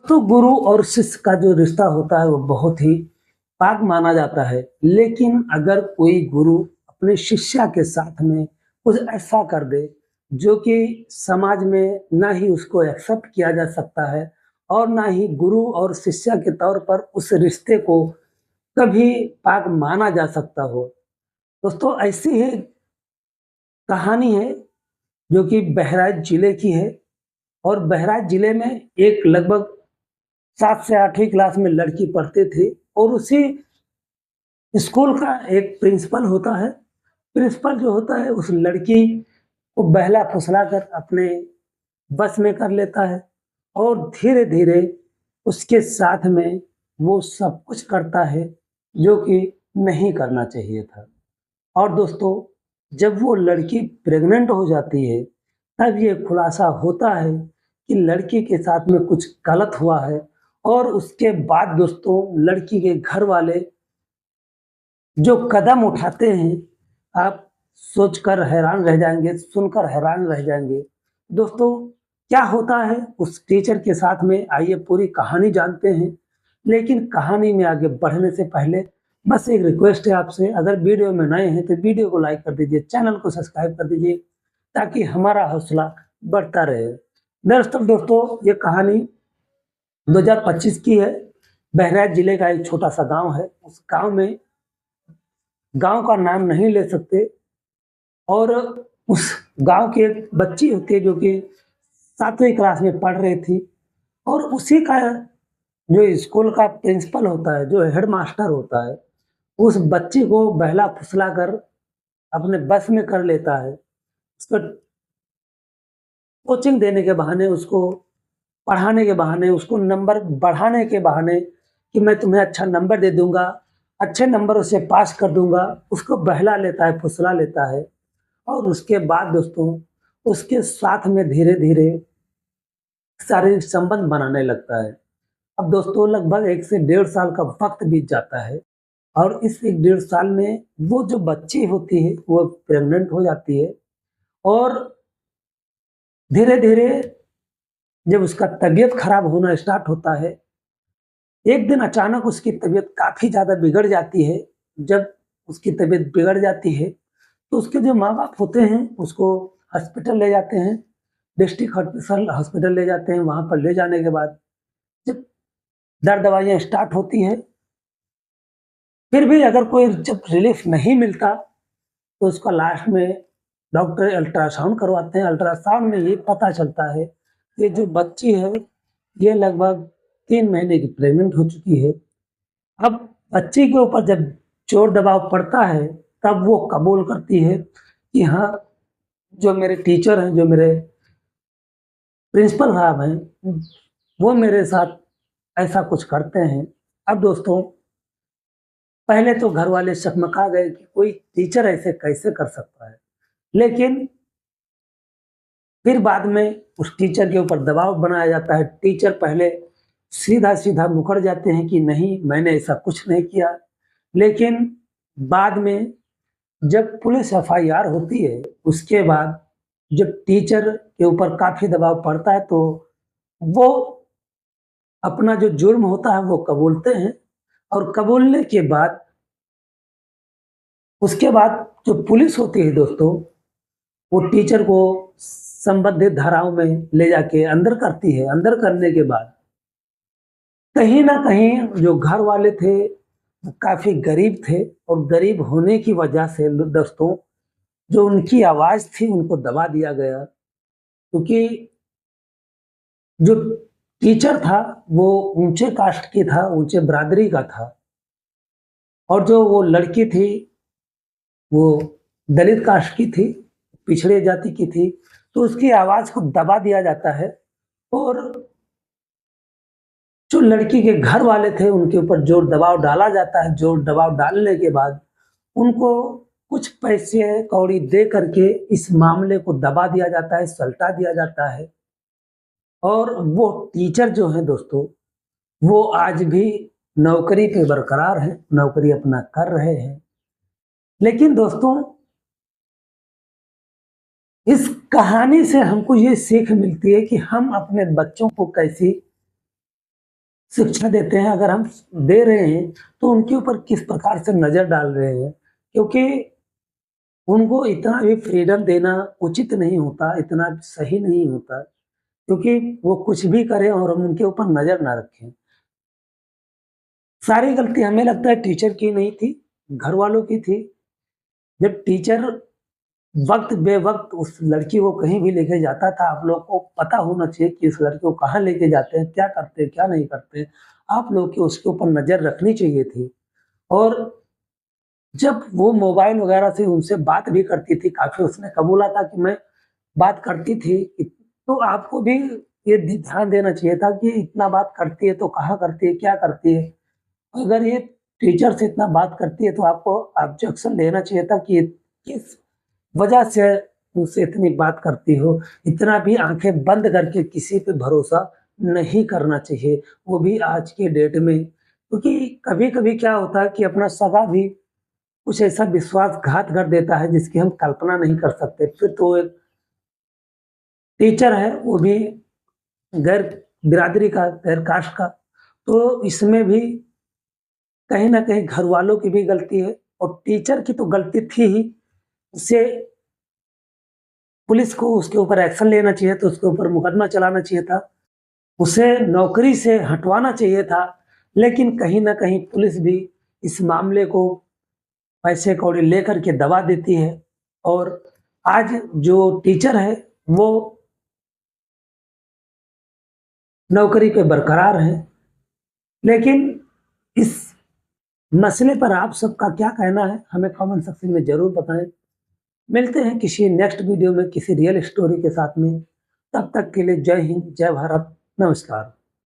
तो गुरु और शिष्य का जो रिश्ता होता है वो बहुत ही पाक माना जाता है। लेकिन अगर कोई गुरु अपने शिष्या के साथ में कुछ ऐसा कर दे जो कि समाज में ना ही उसको एक्सेप्ट किया जा सकता है और ना ही गुरु और शिष्या के तौर पर उस रिश्ते को कभी पाक माना जा सकता हो। दोस्तों ऐसी ही कहानी है जो कि बहराइच जिले की है। और बहराइच जिले में एक लगभग 7 से 8वीं क्लास में लड़की पढ़ती थी और उसी स्कूल का एक प्रिंसिपल होता है। प्रिंसिपल जो होता है उस लड़की को बहला-फुसला कर अपने बस में कर लेता है और धीरे-धीरे उसके साथ में वो सब कुछ करता है जो कि नहीं करना चाहिए था। और दोस्तों जब वो लड़की प्रेग्नेंट हो जाती है तब ये खुलासा होता है कि लड़की के साथ में कुछ गलत हुआ है। और उसके बाद दोस्तों लड़की के घर वाले जो कदम उठाते हैं आप सोचकर हैरान रह जाएंगे, सुनकर हैरान रह जाएंगे। दोस्तों क्या होता है उस टीचर के साथ में, आइए पूरी कहानी जानते हैं। लेकिन कहानी में आगे बढ़ने से पहले बस एक रिक्वेस्ट है आपसे, अगर वीडियो में नए हैं तो वीडियो को लाइक कर दीजिए, चैनल को सब्सक्राइब कर दीजिए ताकि हमारा हौसला बढ़ता रहे। दरअसल दोस्तों ये कहानी 2025 की है। बहराइच जिले का एक छोटा सा गांव है। उस गांव में, गांव का नाम नहीं ले सकते, और उस गांव की एक बच्ची होती है जो कि 7वीं क्लास में पढ़ रही थी। और उसी का जो स्कूल का प्रिंसिपल होता है, जो हेड मास्टर होता है, उस बच्ची को बहला फुसला कर अपने बस में कर लेता है। उसको कोचिंग देने के बहाने, उसको पढ़ाने के बहाने, उसको नंबर बढ़ाने के बहाने कि मैं तुम्हें अच्छा नंबर दे दूंगा, अच्छे नंबरों से पास कर दूंगा, उसको बहला लेता है, फुसला लेता है। और उसके बाद दोस्तों उसके साथ में धीरे-धीरे शारीरिक संबंध बनाने लगता है। अब दोस्तों लगभग 1 से 1.5 साल का वक़्त बीत जाता है और इस 1 डेढ़ साल में वो जो बच्ची होती है वो प्रेग्नेंट हो जाती है। और धीरे-धीरे जब उसका तबीयत खराब होना स्टार्ट होता है, एक दिन अचानक उसकी तबीयत काफ़ी ज़्यादा बिगड़ जाती है। जब उसकी तबीयत बिगड़ जाती है तो उसके जो माँ-बाप होते हैं उसको हॉस्पिटल ले जाते हैं, डिस्ट्रिक्ट हॉस्पिटल ले जाते हैं। वहाँ पर ले जाने के बाद जब दवाइयाँ स्टार्ट होती हैं, फिर भी अगर कोई जब रिलीफ नहीं मिलता तो उसका लास्ट में डॉक्टर अल्ट्रासाउंड करवाते हैं। अल्ट्रासाउंड में ये पता चलता है कि जो बच्ची है ये लगभग 3 महीने की प्रेग्नेंट हो चुकी है। अब बच्ची के ऊपर जब ज़ोर दबाव पड़ता है तब वो कबूल करती है कि हाँ, जो मेरे टीचर हैं, जो मेरे प्रिंसिपल साहब हैं, वो मेरे साथ ऐसा कुछ करते हैं। अब दोस्तों पहले तो घर वाले शकमका गए कि कोई टीचर ऐसे कैसे कर सकता है। लेकिन फिर बाद में उस टीचर के ऊपर दबाव बनाया जाता है। टीचर पहले सीधा-सीधा मुकर जाते हैं कि नहीं, मैंने ऐसा कुछ नहीं किया। लेकिन बाद में जब पुलिस एफआईआर होती है, उसके बाद जब टीचर के ऊपर काफ़ी दबाव पड़ता है तो वो अपना जो जुर्म होता है वो कबूलते हैं। और कबूलने के बाद उसके बाद जो पुलिस होती है दोस्तों, वो टीचर को संबंधित धाराओं में ले जाके अंदर करती है। अंदर करने के बाद कहीं न कहीं जो घर वाले थे, वो काफ़ी गरीब थे और गरीब होने की वजह से दोस्तों जो उनकी आवाज़ थी उनको दबा दिया गया। क्योंकि जो टीचर था वो ऊँचे कास्ट की था, ऊँचे बिरादरी का था, और जो वो लड़की थी वो दलित कास्ट की थी, पिछड़े जाति की थी। तो उसकी आवाज़ को दबा दिया जाता है। और जो लड़की के घर वाले थे उनके ऊपर ज़ोर दबाव डाला जाता है। ज़ोर दबाव डालने के बाद उनको कुछ पैसे कौड़ी दे करके इस मामले को दबा दिया जाता है, सल्टा दिया जाता है। और वो टीचर जो हैं दोस्तों, वो आज भी नौकरी पे बरकरार हैं, नौकरी अपना कर रहे हैं। लेकिन दोस्तों इस कहानी से हमको ये सीख मिलती है कि हम अपने बच्चों को कैसी शिक्षा देते हैं, अगर हम दे रहे हैं, तो उनके ऊपर किस प्रकार से नज़र डाल रहे हैं। क्योंकि उनको इतना भी फ्रीडम देना उचित नहीं होता, इतना सही नहीं होता, क्योंकि वो कुछ भी करें और हम उनके ऊपर नज़र ना रखें। सारी गलती हमें लगता है टीचर की नहीं थी, घरवालों की थी। जब टीचर वक़्त बे-वक़्त उस लड़की को कहीं भी लेके जाता था, आप लोग को पता होना चाहिए कि उस लड़की को कहाँ लेके जाते हैं, क्या करते हैं, क्या नहीं करते हैं। आप लोग की उसके ऊपर नज़र रखनी चाहिए थी। और जब वो मोबाइल वगैरह से उनसे बात भी करती थी, काफ़ी उसने कबूला था कि मैं बात करती थी, तो आपको भी ये ध्यान देना चाहिए था कि इतना बात करती है तो कहाँ करती है, क्या करती है? अगर ये टीचर से इतना बात करती है तो आपको ऑब्जेक्शन लेना चाहिए था कि किस वजह से मुझसे इतनी बात करती हो। इतना भी आँखें बंद करके किसी पे भरोसा नहीं करना चाहिए, वो भी आज के डेट में। क्योंकि कभी-कभी क्या होता है कि अपना सगा भी कुछ ऐसा विश्वासघात कर देता है जिसकी हम कल्पना नहीं कर सकते। फिर तो एक टीचर है, वो भी गैर बिरादरी का, गैर कास्ट का, तो इसमें भी कहीं न कहीं घरवालों की भी गलती है और टीचर की तो गलती थी ही, उसे पुलिस को उसके ऊपर एक्शन लेना चाहिए था, उसके ऊपर मुकदमा चलाना चाहिए था, उसे नौकरी से हटवाना चाहिए था, लेकिन कहीं न कहीं पुलिस भी इस मामले को पैसे कौड़ी लेकर के दबा देती है और आज जो टीचर है, वो नौकरी पे बरकरार हैं। लेकिन इस मसले पर आप सबका क्या कहना है? हमें कमेंट सेक्शन में ज़रूर बताएँ। मिलते हैं किसी नेक्स्ट वीडियो में किसी रियल स्टोरी के साथ में। तब तक के लिए जय हिंद, जय भारत, नमस्कार।